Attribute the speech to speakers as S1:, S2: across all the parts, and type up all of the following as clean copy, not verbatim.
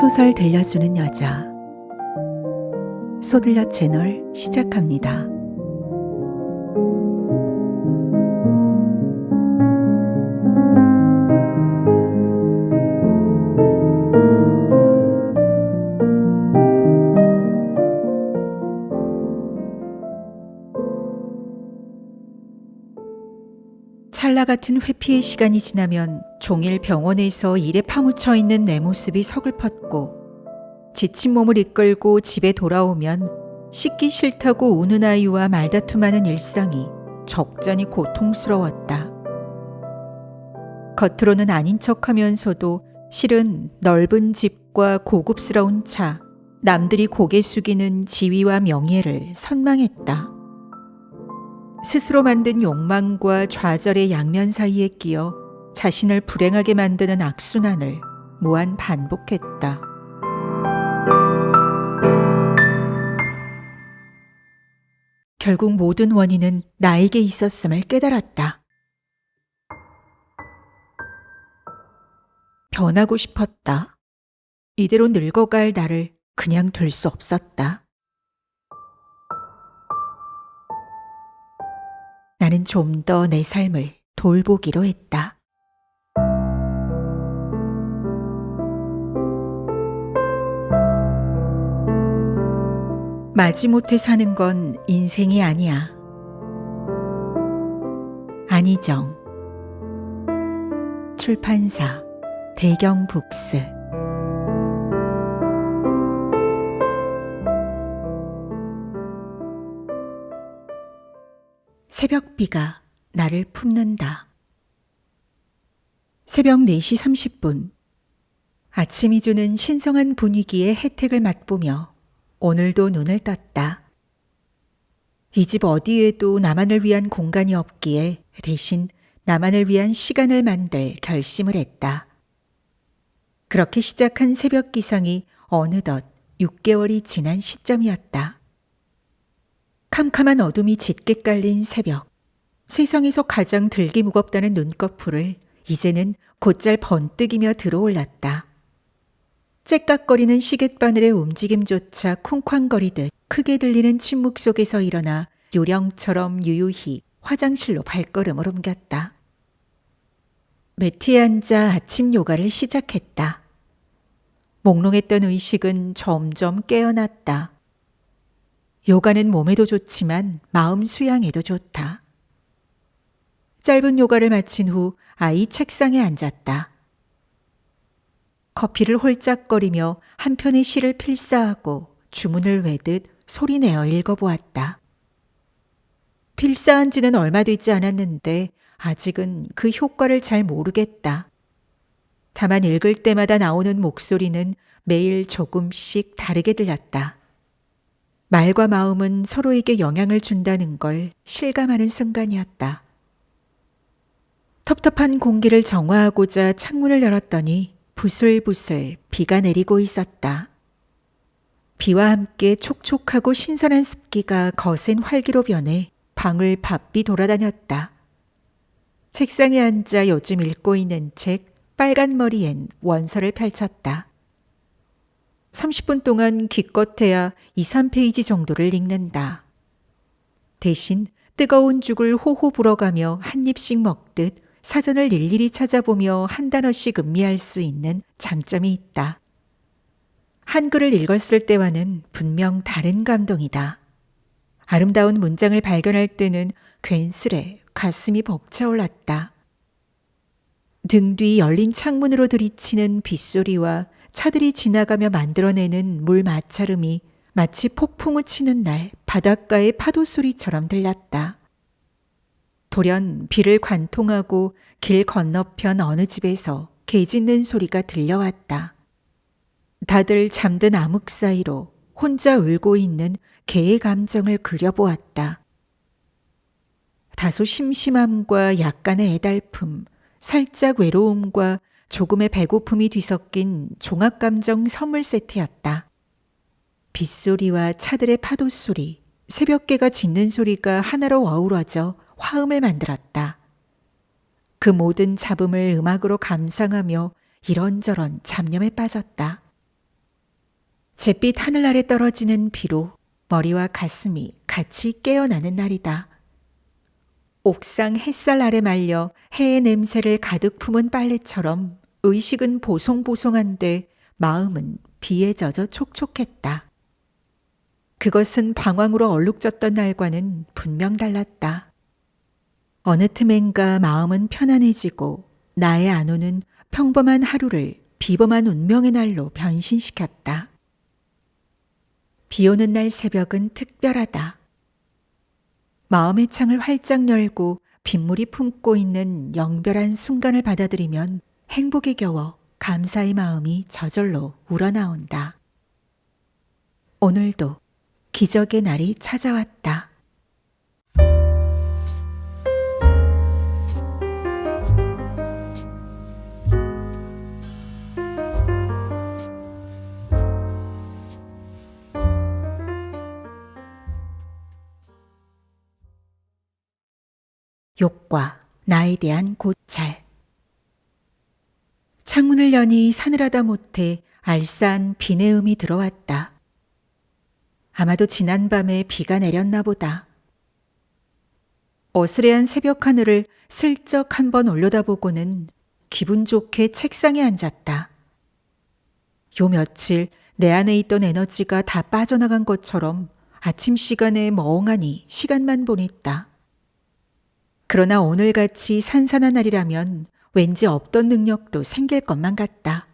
S1: 소설 들려주는 여자 소들려 채널 시작합니다. 찰나 같은 회피의 시간이 지나면 종일 병원에서 일에 파묻혀 있는 내 모습이 서글펐고, 지친 몸을 이끌고 집에 돌아오면 씻기 싫다고 우는 아이와 말다툼하는 일상이 적잖이 고통스러웠다. 겉으로는 아닌 척하면서도 실은 넓은 집과 고급스러운 차, 남들이 고개 숙이는 지위와 명예를 선망했다. 스스로 만든 욕망과 좌절의 양면 사이에 끼어 자신을 불행하게 만드는 악순환을 무한 반복했다. 결국 모든 원인은 나에게 있었음을 깨달았다. 변하고 싶었다. 이대로 늙어갈 나를 그냥 둘 수 없었다. 나는 좀 더 내 삶을 돌보기로 했다. 마지못해 사는 건 인생이 아니야. 안희정. 출판사 대경북스. 새벽비가 나를 품는다. 새벽 4시 30분. 아침이 주는 신성한 분위기의 혜택을 맛보며 오늘도 눈을 떴다. 이 집 어디에도 나만을 위한 공간이 없기에 대신 나만을 위한 시간을 만들 결심을 했다. 그렇게 시작한 새벽 기상이 어느덧 6개월이 지난 시점이었다. 캄캄한 어둠이 짙게 깔린 새벽. 세상에서 가장 들기 무겁다는 눈꺼풀을 이제는 곧잘 번뜩이며 들어올랐다. 째깍거리는 시갯바늘의 움직임조차 쿵쾅거리듯 크게 들리는 침묵 속에서 일어나 요령처럼 유유히 화장실로 발걸음을 옮겼다. 매트에 앉아 아침 요가를 시작했다. 몽롱했던 의식은 점점 깨어났다. 요가는 몸에도 좋지만 마음 수양에도 좋다. 짧은 요가를 마친 후 아이 책상에 앉았다. 커피를 홀짝거리며 한 편의 시를 필사하고 주문을 외듯 소리내어 읽어보았다. 필사한 지는 얼마 되지 않았는데 아직은 그 효과를 잘 모르겠다. 다만 읽을 때마다 나오는 목소리는 매일 조금씩 다르게 들렸다. 말과 마음은 서로에게 영향을 준다는 걸 실감하는 순간이었다. 텁텁한 공기를 정화하고자 창문을 열었더니 부슬부슬 비가 내리고 있었다. 비와 함께 촉촉하고 신선한 습기가 거센 활기로 변해 방을 바삐 돌아다녔다. 책상에 앉아 요즘 읽고 있는 책 빨간 머리엔 원서를 펼쳤다. 30분 동안 기껏해야 2, 3페이지 정도를 읽는다. 대신 뜨거운 죽을 호호 불어가며 한 입씩 먹듯 사전을 일일이 찾아보며 한 단어씩 음미할 수 있는 장점이 있다. 한글을 읽었을 때와는 분명 다른 감동이다. 아름다운 문장을 발견할 때는 괜스레 가슴이 벅차올랐다. 등 뒤 열린 창문으로 들이치는 빗소리와 차들이 지나가며 만들어내는 물 마찰음이 마치 폭풍우 치는 날 바닷가의 파도 소리처럼 들렸다. 돌연 비를 관통하고 길 건너편 어느 집에서 개 짖는 소리가 들려왔다. 다들 잠든 암흑 사이로 혼자 울고 있는 개의 감정을 그려보았다. 다소 심심함과 약간의 애달픔, 살짝 외로움과 조금의 배고픔이 뒤섞인 종합감정 선물 세트였다. 빗소리와 차들의 파도 소리, 새벽개가 짖는 소리가 하나로 어우러져 화음을 만들었다. 그 모든 잡음을 음악으로 감상하며 이런저런 잡념에 빠졌다. 잿빛 하늘 아래 떨어지는 비로 머리와 가슴이 같이 깨어나는 날이다. 옥상 햇살 아래 말려 해의 냄새를 가득 품은 빨래처럼 의식은 보송보송한데 마음은 비에 젖어 촉촉했다. 그것은 방황으로 얼룩졌던 날과는 분명 달랐다. 어느 틈엔가 마음은 편안해지고 나의 안호는 평범한 하루를 비범한 운명의 날로 변신시켰다. 비 오는 날 새벽은 특별하다. 마음의 창을 활짝 열고 빗물이 품고 있는 영별한 순간을 받아들이면 행복에 겨워 감사의 마음이 저절로 우러나온다. 오늘도 기적의 날이 찾아왔다. 욕과 나에 대한 고찰. 창문을 여니 사늘하다 못해 알싸한 비내음이 들어왔다. 아마도 지난밤에 비가 내렸나 보다. 어스레한 새벽 하늘을 슬쩍 한번 올려다보고는 기분 좋게 책상에 앉았다. 요 며칠 내 안에 있던 에너지가 다 빠져나간 것처럼 아침 시간에 멍하니 시간만 보냈다. 그러나 오늘같이 산산한 날이라면 왠지 없던 능력도 생길 것만 같다.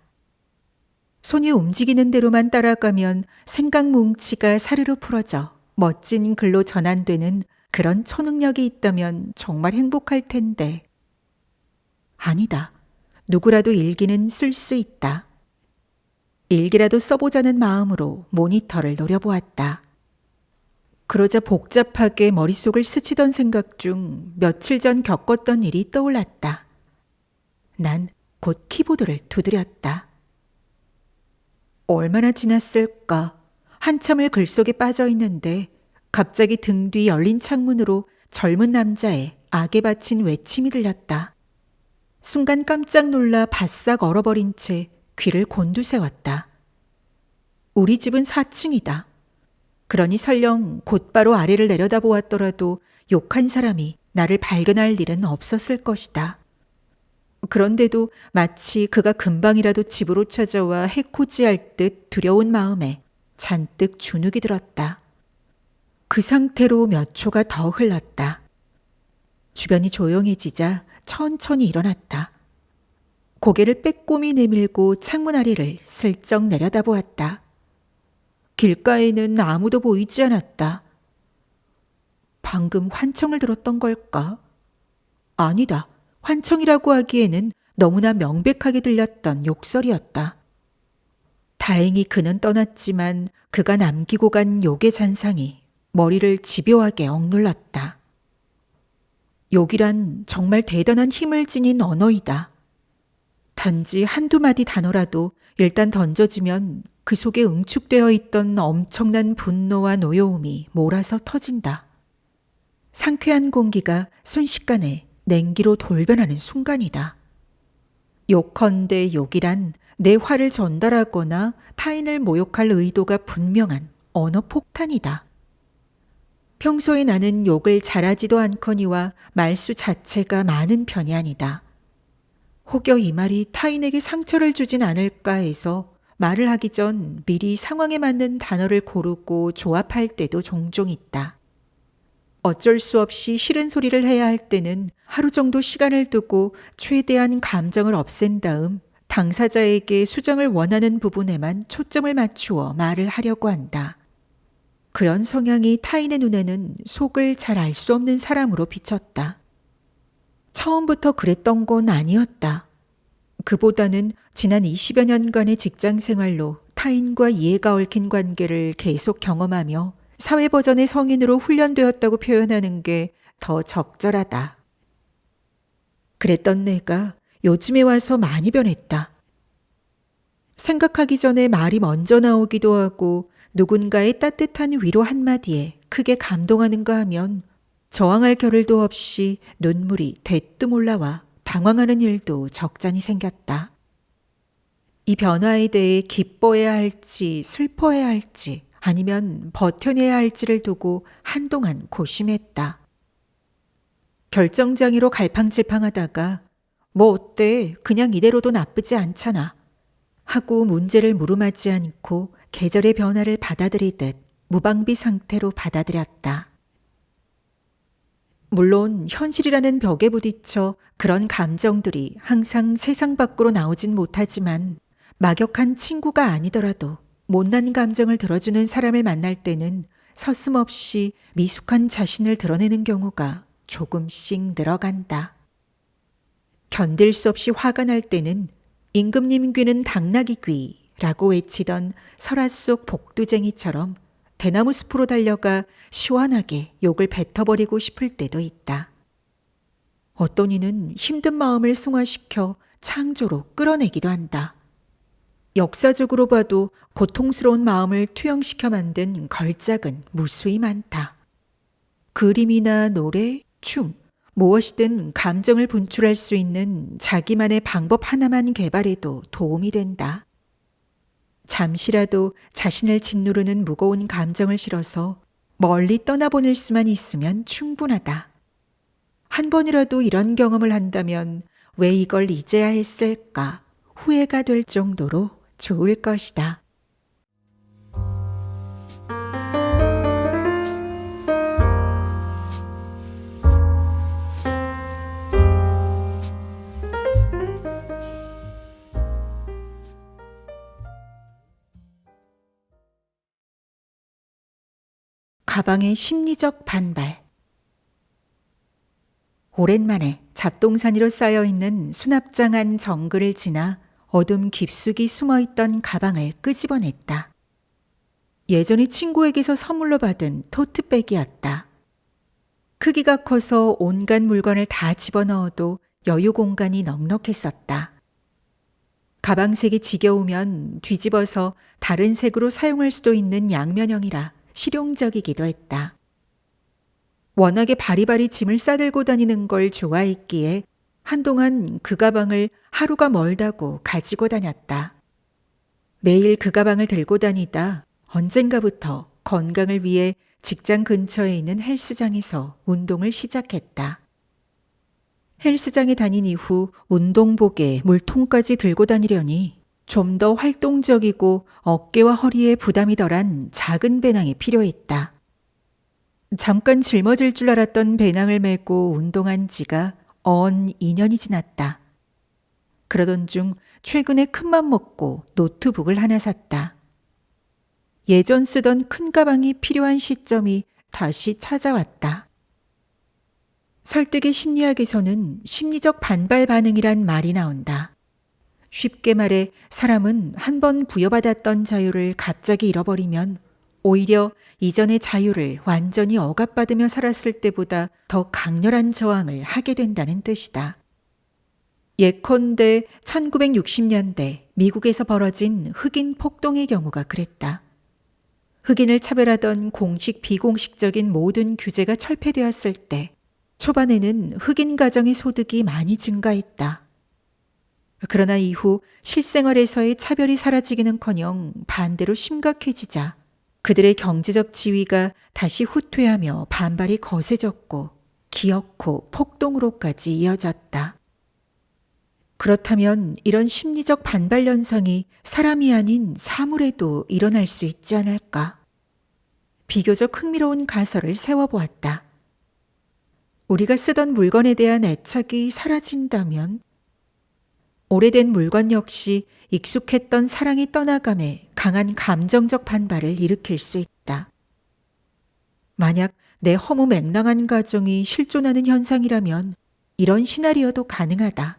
S1: 손이 움직이는 대로만 따라가면 생각 뭉치가 사르르 풀어져 멋진 글로 전환되는 그런 초능력이 있다면 정말 행복할 텐데. 아니다. 누구라도 일기는 쓸 수 있다. 일기라도 써보자는 마음으로 모니터를 노려보았다. 그러자 복잡하게 머릿속을 스치던 생각 중 며칠 전 겪었던 일이 떠올랐다. 난 곧 키보드를 두드렸다. 얼마나 지났을까? 한참을 글 속에 빠져 있는데 갑자기 등 뒤 열린 창문으로 젊은 남자의 악에 바친 외침이 들렸다. 순간 깜짝 놀라 바싹 얼어버린 채 귀를 곤두세웠다. 우리 집은 4층이다. 그러니 설령 곧바로 아래를 내려다보았더라도 욕한 사람이 나를 발견할 일은 없었을 것이다. 그런데도 마치 그가 금방이라도 집으로 찾아와 해코지할 듯 두려운 마음에 잔뜩 주눅이 들었다. 그 상태로 몇 초가 더 흘렀다. 주변이 조용해지자 천천히 일어났다. 고개를 빼꼼히 내밀고 창문 아래를 슬쩍 내려다보았다. 길가에는 아무도 보이지 않았다. 방금 환청을 들었던 걸까? 아니다. 환청이라고 하기에는 너무나 명백하게 들렸던 욕설이었다. 다행히 그는 떠났지만 그가 남기고 간 욕의 잔상이 머리를 집요하게 억눌렀다. 욕이란 정말 대단한 힘을 지닌 언어이다. 단지 한두 마디 단어라도 일단 던져지면 그 속에 응축되어 있던 엄청난 분노와 노여움이 몰아서 터진다. 상쾌한 공기가 순식간에 냉기로 돌변하는 순간이다. 욕컨대 욕이란 내 화를 전달하거나 타인을 모욕할 의도가 분명한 언어 폭탄이다. 평소에 나는 욕을 잘하지도 않거니와 말수 자체가 많은 편이 아니다. 혹여 이 말이 타인에게 상처를 주진 않을까 해서 말을 하기 전 미리 상황에 맞는 단어를 고르고 조합할 때도 종종 있다. 어쩔 수 없이 싫은 소리를 해야 할 때는 하루 정도 시간을 두고 최대한 감정을 없앤 다음 당사자에게 수정을 원하는 부분에만 초점을 맞추어 말을 하려고 한다. 그런 성향이 타인의 눈에는 속을 잘 알 수 없는 사람으로 비쳤다. 처음부터 그랬던 건 아니었다. 그보다는 지난 20여 년간의 직장 생활로 타인과 이해가 얽힌 관계를 계속 경험하며 사회 버전의 성인으로 훈련되었다고 표현하는 게 더 적절하다. 그랬던 내가 요즘에 와서 많이 변했다. 생각하기 전에 말이 먼저 나오기도 하고 누군가의 따뜻한 위로 한마디에 크게 감동하는가 하면 저항할 겨를도 없이 눈물이 대뜸 올라와 당황하는 일도 적잖이 생겼다. 이 변화에 대해 기뻐해야 할지 슬퍼해야 할지 아니면 버텨내야 할지를 두고 한동안 고심했다. 결정장애로 갈팡질팡하다가 뭐 어때? 그냥 이대로도 나쁘지 않잖아. 하고 문제를 무름하지 않고 계절의 변화를 받아들이듯 무방비 상태로 받아들였다. 물론 현실이라는 벽에 부딪혀 그런 감정들이 항상 세상 밖으로 나오진 못하지만 막역한 친구가 아니더라도 못난 감정을 들어주는 사람을 만날 때는 서슴없이 미숙한 자신을 드러내는 경우가 조금씩 늘어간다. 견딜 수 없이 화가 날 때는 임금님 귀는 당나귀 귀라고 외치던 설화 속 복두쟁이처럼 대나무 숲으로 달려가 시원하게 욕을 뱉어버리고 싶을 때도 있다. 어떤 이는 힘든 마음을 승화시켜 창조로 끌어내기도 한다. 역사적으로 봐도 고통스러운 마음을 투영시켜 만든 걸작은 무수히 많다. 그림이나 노래, 춤, 무엇이든 감정을 분출할 수 있는 자기만의 방법 하나만 개발해도 도움이 된다. 잠시라도 자신을 짓누르는 무거운 감정을 실어서 멀리 떠나보낼 수만 있으면 충분하다. 한 번이라도 이런 경험을 한다면 왜 이걸 이제야 했을까 후회가 될 정도로 좋을 것이다. 가방의 심리적 반발. 오랜만에 잡동사니로 쌓여있는 수납장한 정글을 지나 어둠 깊숙이 숨어있던 가방을 끄집어냈다. 예전에 친구에게서 선물로 받은 토트백이었다. 크기가 커서 온갖 물건을 다 집어넣어도 여유 공간이 넉넉했었다. 가방색이 지겨우면 뒤집어서 다른 색으로 사용할 수도 있는 양면형이라 실용적이기도 했다. 워낙에 바리바리 짐을 싸들고 다니는 걸 좋아했기에 한동안 그 가방을 하루가 멀다고 가지고 다녔다. 매일 그 가방을 들고 다니다 언젠가부터 건강을 위해 직장 근처에 있는 헬스장에서 운동을 시작했다. 헬스장에 다닌 이후 운동복에 물통까지 들고 다니려니 좀 더 활동적이고 어깨와 허리에 부담이 덜한 작은 배낭이 필요했다. 잠깐 짊어질 줄 알았던 배낭을 메고 운동한 지가 2년이 지났다. 그러던 중 최근에 큰맘 먹고 노트북을 하나 샀다. 예전 쓰던 큰 가방이 필요한 시점이 다시 찾아왔다. 설득의 심리학에서는 심리적 반발 반응이란 말이 나온다. 쉽게 말해 사람은 한 번 부여받았던 자유를 갑자기 잃어버리면 오히려 이전의 자유를 완전히 억압받으며 살았을 때보다 더 강렬한 저항을 하게 된다는 뜻이다. 예컨대 1960년대 미국에서 벌어진 흑인 폭동의 경우가 그랬다. 흑인을 차별하던 공식 비공식적인 모든 규제가 철폐되었을 때 초반에는 흑인 가정의 소득이 많이 증가했다. 그러나 이후 실생활에서의 차별이 사라지기는커녕 반대로 심각해지자 그들의 경제적 지위가 다시 후퇴하며 반발이 거세졌고 기어코 폭동으로까지 이어졌다. 그렇다면 이런 심리적 반발 현상이 사람이 아닌 사물에도 일어날 수 있지 않을까? 비교적 흥미로운 가설을 세워보았다. 우리가 쓰던 물건에 대한 애착이 사라진다면 오래된 물건 역시 익숙했던 사랑이 떠나감에 강한 감정적 반발을 일으킬 수 있다. 만약 내 허무맹랑한 가정이 실존하는 현상이라면 이런 시나리오도 가능하다.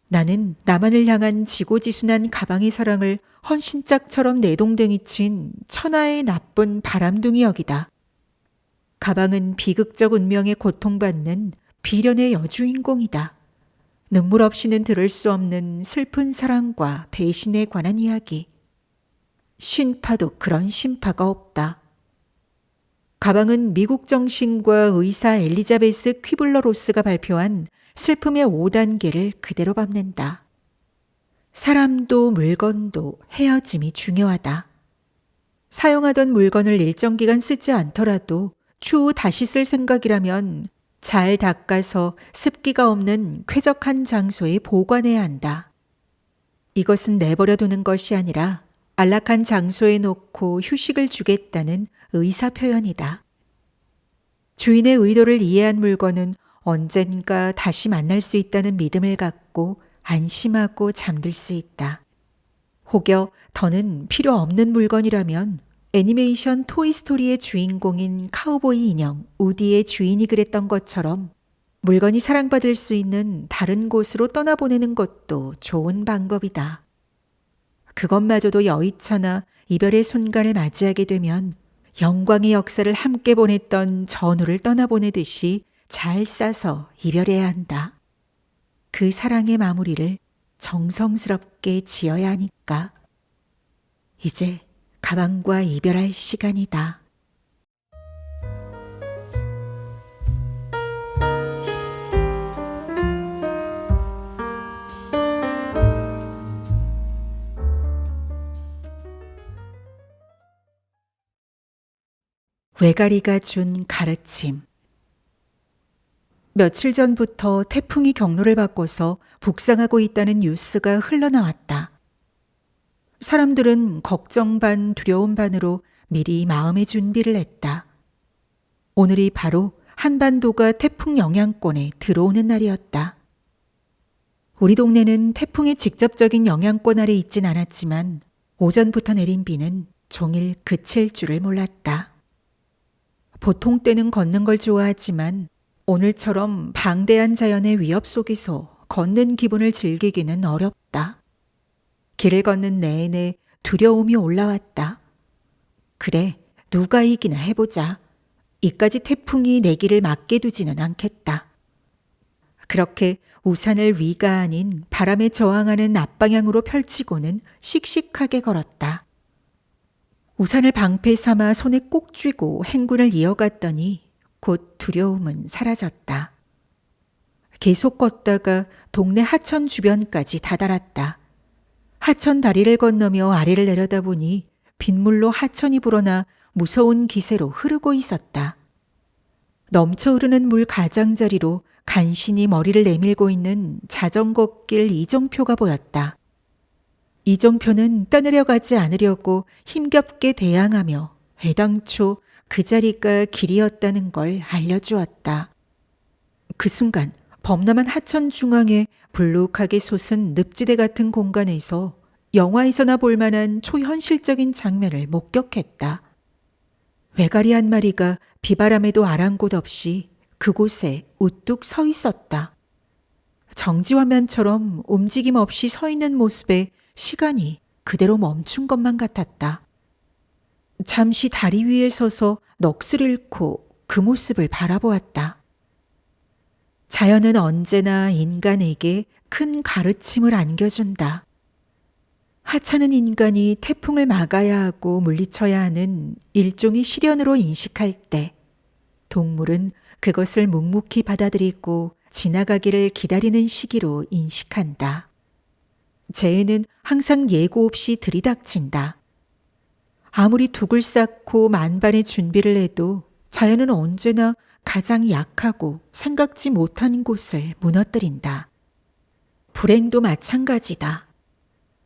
S1: 나는 나만을 향한 지고지순한 가방의 사랑을 헌신짝처럼 내동댕이 친 천하의 나쁜 바람둥이 여기다. 가방은 비극적 운명에 고통받는 비련의 여주인공이다. 눈물 없이는 들을 수 없는 슬픈 사랑과 배신에 관한 이야기. 신파도 그런 신파가 없다. 가방은 미국 정신과 의사 엘리자베스 퀴블러 로스가 발표한 슬픔의 5단계를 그대로 밟는다. 사람도 물건도 헤어짐이 중요하다. 사용하던 물건을 일정 기간 쓰지 않더라도 추후 다시 쓸 생각이라면 잘 닦아서 습기가 없는 쾌적한 장소에 보관해야 한다. 이것은 내버려 두는 것이 아니라 안락한 장소에 놓고 휴식을 주겠다는 의사 표현이다. 주인의 의도를 이해한 물건은 언젠가 다시 만날 수 있다는 믿음을 갖고 안심하고 잠들 수 있다. 혹여 더는 필요 없는 물건이라면 애니메이션 토이스토리의 주인공인 카우보이 인형 우디의 주인이 그랬던 것처럼 물건이 사랑받을 수 있는 다른 곳으로 떠나보내는 것도 좋은 방법이다. 그것마저도 여의처나 이별의 순간을 맞이하게 되면 영광의 역사를 함께 보냈던 전우를 떠나보내듯이 잘 싸서 이별해야 한다. 그 사랑의 마무리를 정성스럽게 지어야 하니까. 이제 가방과 이별할 시간이다. 외가리가 준 가르침. 며칠 전부터 태풍이 경로를 바꿔서 북상하고 있다는 뉴스가 흘러나왔다. 사람들은 걱정 반 두려움 반으로 미리 마음의 준비를 했다. 오늘이 바로 한반도가 태풍 영향권에 들어오는 날이었다. 우리 동네는 태풍의 직접적인 영향권 아래 있진 않았지만 오전부터 내린 비는 종일 그칠 줄을 몰랐다. 보통 때는 걷는 걸 좋아하지만 오늘처럼 방대한 자연의 위협 속에서 걷는 기분을 즐기기는 어렵다. 길을 걷는 내내 두려움이 올라왔다. 그래, 누가 이기나 해보자. 이까지 태풍이 내 길을 막게 두지는 않겠다. 그렇게 우산을 위가 아닌 바람에 저항하는 앞방향으로 펼치고는 씩씩하게 걸었다. 우산을 방패 삼아 손에 꼭 쥐고 행군을 이어갔더니 곧 두려움은 사라졌다. 계속 걷다가 동네 하천 주변까지 다다랐다. 하천 다리를 건너며 아래를 내려다보니 빗물로 하천이 불어나 무서운 기세로 흐르고 있었다. 넘쳐 흐르는 물 가장자리로 간신히 머리를 내밀고 있는 자전거길 이정표가 보였다. 이정표는 떠내려가지 않으려고 힘겹게 대항하며 애당초 그 자리가 길이었다는 걸 알려주었다. 그 순간 범람한 하천 중앙에 불룩하게 솟은 늪지대 같은 공간에서 영화에서나 볼 만한 초현실적인 장면을 목격했다. 외가리 한 마리가 비바람에도 아랑곳 없이 그곳에 우뚝 서 있었다. 정지화면처럼 움직임 없이 서 있는 모습에 시간이 그대로 멈춘 것만 같았다. 잠시 다리 위에 서서 넋을 잃고 그 모습을 바라보았다. 자연은 언제나 인간에게 큰 가르침을 안겨준다. 하찮은 인간이 태풍을 막아야 하고 물리쳐야 하는 일종의 시련으로 인식할 때 동물은 그것을 묵묵히 받아들이고 지나가기를 기다리는 시기로 인식한다. 재해는 항상 예고 없이 들이닥친다. 아무리 둑을 쌓고 만반의 준비를 해도 자연은 언제나 가장 약하고 생각지 못한 곳을 무너뜨린다. 불행도 마찬가지다.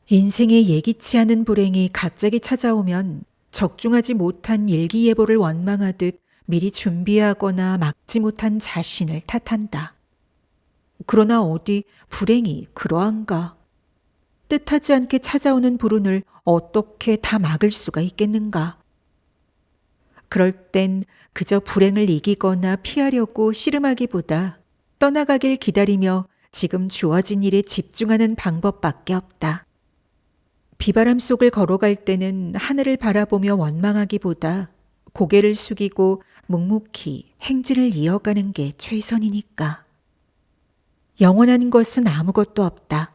S1: 인생에 예기치 않은 불행이 갑자기 찾아오면 적중하지 못한 일기예보를 원망하듯 미리 준비하거나 막지 못한 자신을 탓한다. 그러나 어디 불행이 그러한가? 뜻하지 않게 찾아오는 불운을 어떻게 다 막을 수가 있겠는가? 그럴 땐 그저 불행을 이기거나 피하려고 씨름하기보다 떠나가길 기다리며 지금 주어진 일에 집중하는 방법밖에 없다. 비바람 속을 걸어갈 때는 하늘을 바라보며 원망하기보다 고개를 숙이고 묵묵히 행진을 이어가는 게 최선이니까. 영원한 것은 아무것도 없다.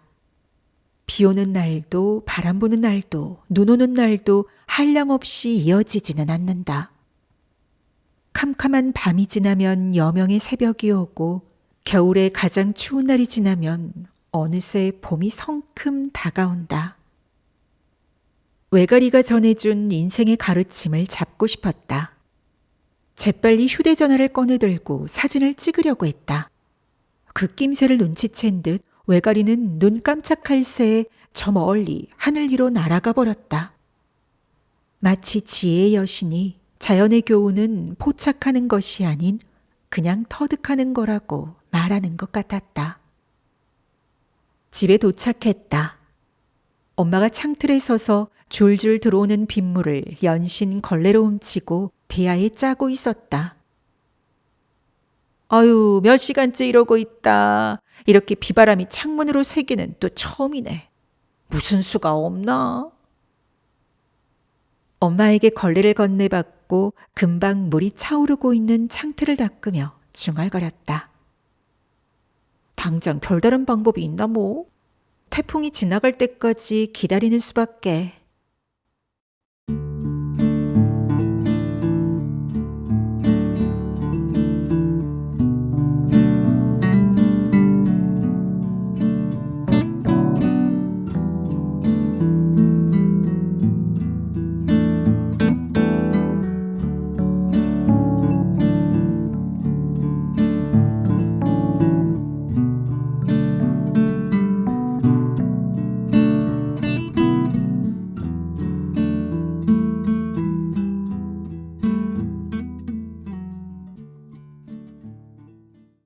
S1: 비 오는 날도 바람 부는 날도 눈 오는 날도 한량없이 이어지지는 않는다. 캄캄한 밤이 지나면 여명의 새벽이 오고 겨울에 가장 추운 날이 지나면 어느새 봄이 성큼 다가온다. 외가리가 전해준 인생의 가르침을 잡고 싶었다. 재빨리 휴대전화를 꺼내들고 사진을 찍으려고 했다. 그 낌새를 눈치챈 듯 외가리는 눈 깜짝할 새에 저 멀리 하늘 위로 날아가 버렸다. 마치 지혜의 여신이 자연의 교훈은 포착하는 것이 아닌 그냥 터득하는 거라고 말하는 것 같았다. 집에 도착했다. 엄마가 창틀에 서서 줄줄 들어오는 빗물을 연신 걸레로 훔치고 대야에 짜고 있었다. 아유, 몇 시간째 이러고 있다. 이렇게 비바람이 창문으로 새기는 또 처음이네. 무슨 수가 없나? 엄마에게 걸레를 건네받고 금방 물이 차오르고 있는 창틀을 닦으며 중얼거렸다. 당장 별다른 방법이 있나 뭐? 태풍이 지나갈 때까지 기다리는 수밖에.